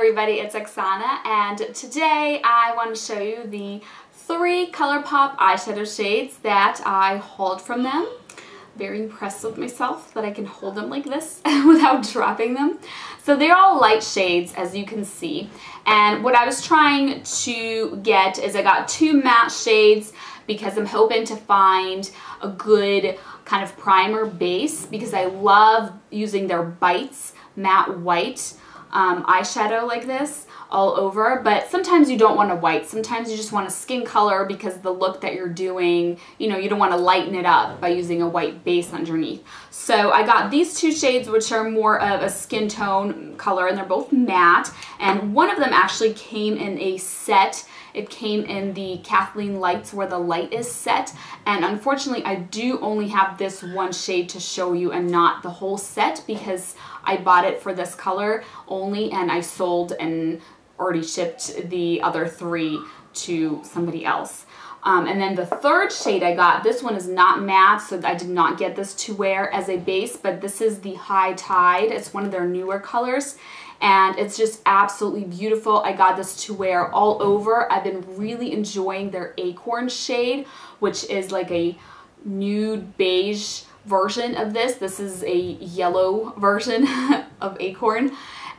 everybody, it's Oksana, and today I want to show you the 3 ColourPop eyeshadow shades that I hauled from them. Very impressed with myself that I can hold them like this without dropping them. So they're all light shades, as you can see, and what I was trying to get is I got 2 matte shades because I'm hoping to find a good kind of primer base because I love using their Bites matte white eyeshadow like this all over, but sometimes you don't want a white. Sometimes you just want a skin color because the look that you're doing, you know, you don't want to lighten it up by using a white base underneath. So I got these 2 shades which are more of a skin tone color, and they're both matte, and one of them actually came in a set. It came in the Kathleenlights where the light is set, and unfortunately I do only have this one shade to show you and not the whole set because I bought it for this color only and I sold and already shipped the other 3 to somebody else. And then the 3rd shade I got, this one is not matte, so I did not get this to wear as a base, but this is the High Tide. It's one of their newer colors, and it's just absolutely beautiful. I got this to wear all over. I've been really enjoying their Acorn shade, which is like a nude beige version of this. This is a yellow version of Acorn,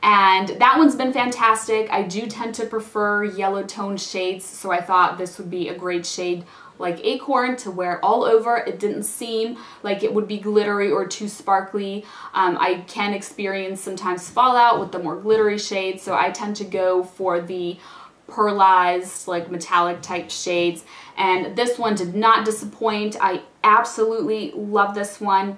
and that one's been fantastic. I do tend to prefer yellow tone shades, so I thought this would be a great shade like Acorn to wear all over. It didn't seem like it would be glittery or too sparkly. I can experience sometimes fallout with the more glittery shades, so I tend to go for the pearlized, like metallic type shades, and this one did not disappoint. I absolutely love this one.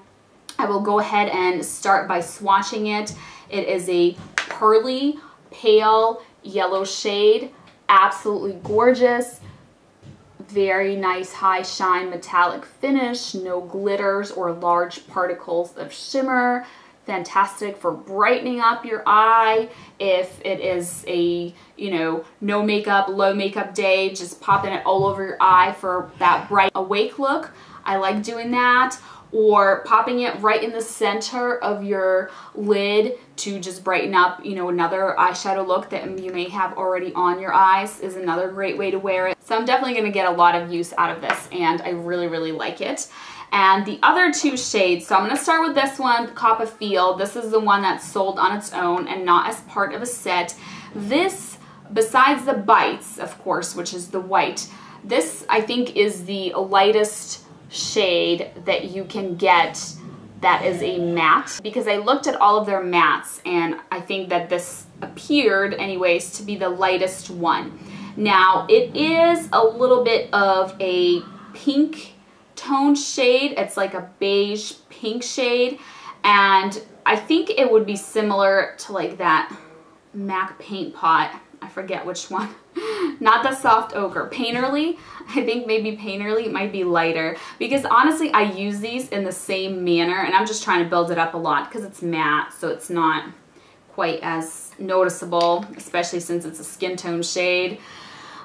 I will go ahead and start by swatching it. It is a pearly, pale yellow shade. Absolutely gorgeous. Very nice high shine metallic finish. No glitters or large particles of shimmer. Fantastic for brightening up your eye if it is a, you know, no makeup, low makeup day, just popping it all over your eye for that bright awake look. I like doing that. Or popping it right in the center of your lid to just brighten up, you know, another eyeshadow look that you may have already on your eyes is another great way to wear it. So I'm definitely going to get a lot of use out of this, and I really, really like it. And the other 2 shades, so I'm going to start with this one, Cop-a-Feel. This is the one that's sold on its own and not as part of a set. This, besides the Bites, of course, which is the white, this I think is the lightest shade that you can get that is a matte, because I looked at all of their mattes and I think that this appeared anyways to be the lightest one. Now it is a little bit of a pink tone shade. It's like a beige pink shade, and I think it would be similar to like that MAC paint pot. I forget which one. Not the Soft Ochre. Painterly. I think maybe Painterly might be lighter, because honestly I use these in the same manner, and I'm just trying to build it up a lot because it's matte, so it's not quite as noticeable, especially since it's a skin tone shade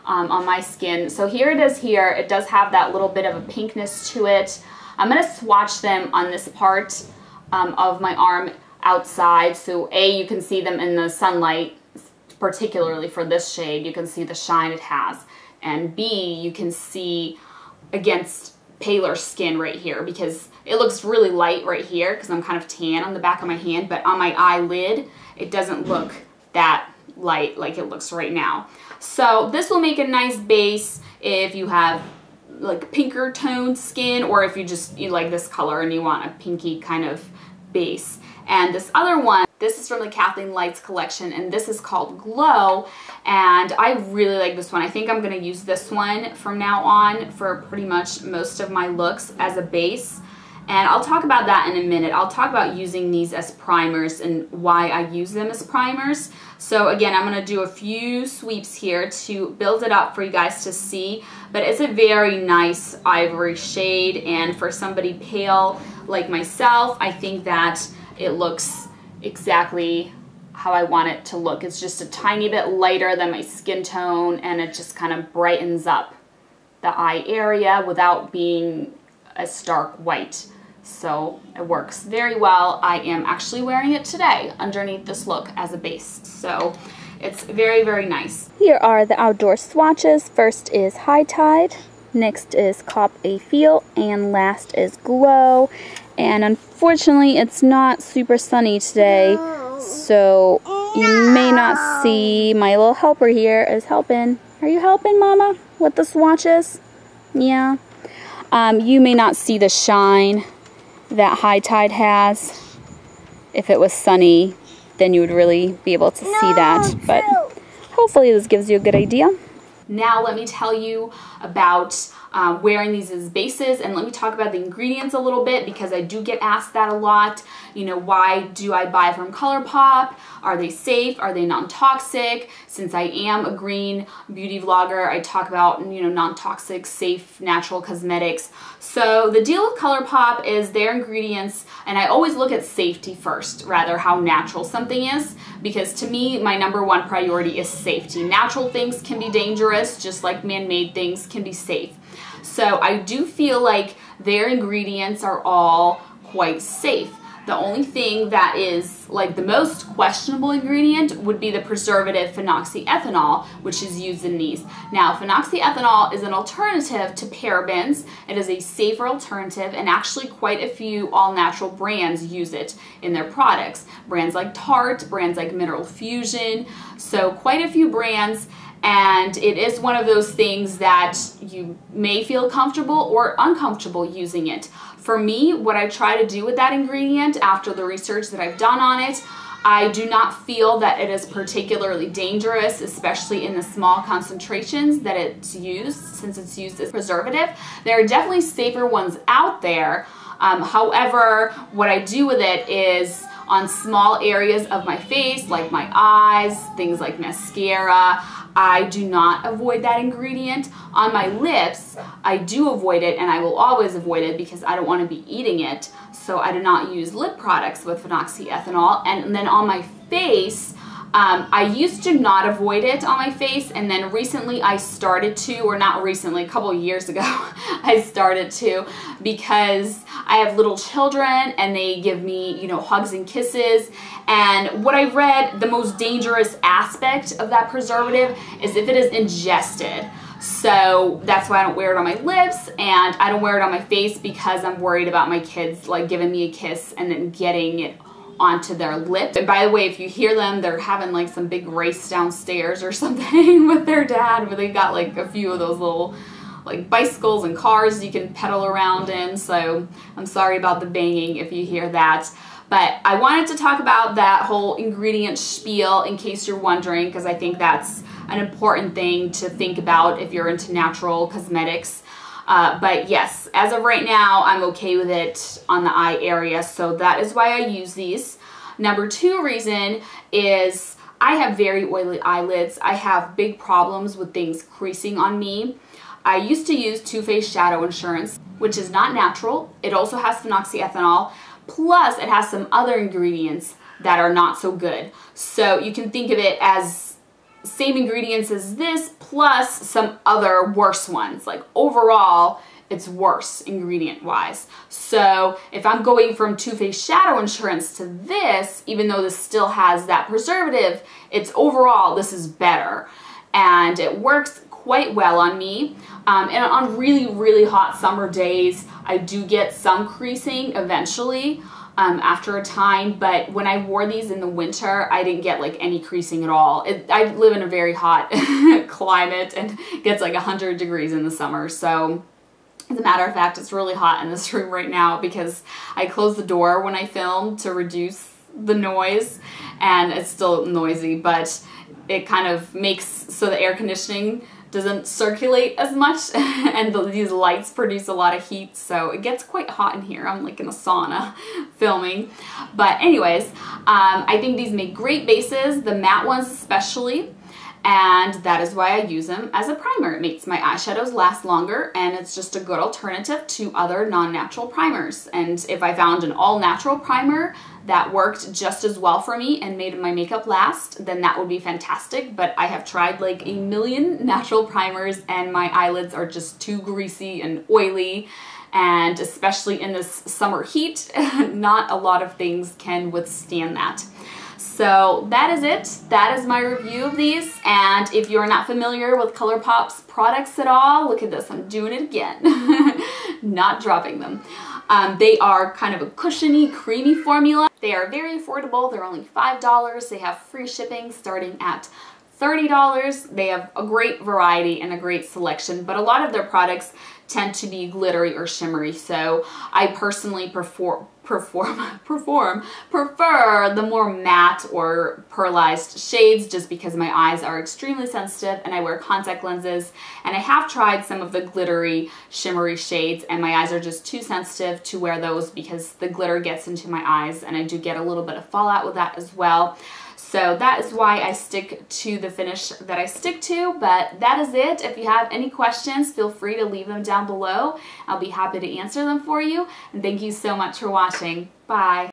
on my skin. So here it is here. It does have that little bit of a pinkness to it. I'm going to swatch them on this part of my arm outside, so A, you can see them in the sunlight. Particularly for this shade, you can see the shine it has, and B, you can see against paler skin right here, because it looks really light right here because I'm kind of tan on the back of my hand, but on my eyelid it doesn't look that light like it looks right now. So this will make a nice base if you have like pinker toned skin, or if you like this color and you want a pinky kind of base. And this other one, this is from the Kathleenlights Collection, and this is called Glow, and I really like this one. I think I'm going to use this one from now on for pretty much most of my looks as a base, and I'll talk about that in a minute. I'll talk about using these as primers and why I use them as primers. So again, I'm going to do a few sweeps here to build it up for you guys to see, but it's a very nice ivory shade, and for somebody pale like myself, I think that it looks exactly how I want it to look. It's just a tiny bit lighter than my skin tone, and it just kind of brightens up the eye area without being a stark white. So it works very well. I am actually wearing it today underneath this look as a base. So It's very, very nice. Here are the outdoor swatches. First is High Tide, next is Eu-Taupe-ia, and last is Glow. And unfortunately, it's not super sunny today, so you may not see my little helper here is helping. Are you helping, Mama, with the swatches? Yeah. You may not see the shine that High Tide has. If it was sunny, then you would really be able to see that. But hopefully this gives you a good idea. Now let me tell you about wearing these as bases, and let me talk about the ingredients a little bit, because I do get asked that a lot. You know, why do I buy from ColourPop? Are they safe? Are they non-toxic? Since I am a green beauty vlogger, I talk about, you know, non-toxic, safe, natural cosmetics. So the deal with ColourPop is their ingredients, and I always look at safety first, rather how natural something is, because to me, my #1 priority is safety. Natural things can be dangerous, just like man-made things can be safe. So I do feel like their ingredients are all quite safe. The only thing that is like the most questionable ingredient would be the preservative phenoxyethanol, which is used in these. Now, phenoxyethanol is an alternative to parabens. It is a safer alternative, and actually quite a few all-natural brands use it in their products. Brands like Tarte, brands like Mineral Fusion, so quite a few brands. And it is one of those things that you may feel comfortable or uncomfortable using it. For me, what I try to do with that ingredient after the research that I've done on it, I do not feel that it is particularly dangerous, especially in the small concentrations that it's used, since it's used as preservative. There are definitely safer ones out there. However, what I do with it is on small areas of my face, like my eyes, things like mascara, I do not avoid that ingredient. On my lips, I do avoid it, and I will always avoid it because I don't want to be eating it. So I do not use lip products with phenoxyethanol. And then on my face, I used to not avoid it on my face, and then recently I started to, or not recently, a couple of years ago, I started to, because I have little children and they give me, you know, hugs and kisses. And what I read, the most dangerous aspect of that preservative is if it is ingested. So that's why I don't wear it on my lips, and I don't wear it on my face because I'm worried about my kids like giving me a kiss and then getting it onto their lip. And by the way, if you hear them, they're having like some big race downstairs or something with their dad, where they've got like a few of those little like bicycles and cars you can pedal around in. So I'm sorry about the banging if you hear that. But I wanted to talk about that whole ingredient spiel in case you're wondering, because I think that's an important thing to think about if you're into natural cosmetics. But yes, as of right now, I'm okay with it on the eye area, so that is why I use these. #2 reason is I have very oily eyelids. I have big problems with things creasing on me. I used to use Too Faced Shadow Insurance, which is not natural. It also has phenoxyethanol, plus it has some other ingredients that are not so good. So you can think of it as same ingredients as this, plus some other worse ones. Like overall, it's worse ingredient-wise. So if I'm going from Too Faced Shadow Insurance to this, even though this still has that preservative, it's overall, this is better. And it works quite well on me. And on really, really hot summer days, I do get some creasing eventually. After a time, but when I wore these in the winter, I didn't get like any creasing at all. I live in a very hot climate, and it gets like 100 degrees in the summer. So as a matter of fact, it's really hot in this room right now because I closed the door when I filmed to reduce the noise, and it's still noisy, but it kind of makes so the air conditioning doesn't circulate as much, and these lights produce a lot of heat, so it gets quite hot in here. I'm like in a sauna filming. But anyways, I think these make great bases, the matte ones especially, and that is why I use them as a primer. It makes my eyeshadows last longer, and it's just a good alternative to other non-natural primers. And if I found an all-natural primer that worked just as well for me and made my makeup last, then that would be fantastic. But I have tried like a million natural primers, and my eyelids are just too greasy and oily, and especially in this summer heat, not a lot of things can withstand that. So that is it. That is my review of these. And if you're not familiar with ColourPop's products at all, look at this. I'm doing it again. Not dropping them. They are kind of a cushiony, creamy formula. They are very affordable. They're only $5. They have free shipping starting at $30. They have a great variety and a great selection, but a lot of their products tend to be glittery or shimmery, so I personally prefer the more matte or pearlized shades just because my eyes are extremely sensitive and I wear contact lenses, and I have tried some of the glittery shimmery shades and my eyes are just too sensitive to wear those because the glitter gets into my eyes and I do get a little bit of fallout with that as well. So that is why I stick to the finish that I stick to, but that is it. If you have any questions, feel free to leave them down below. I'll be happy to answer them for you. And thank you so much for watching. Bye.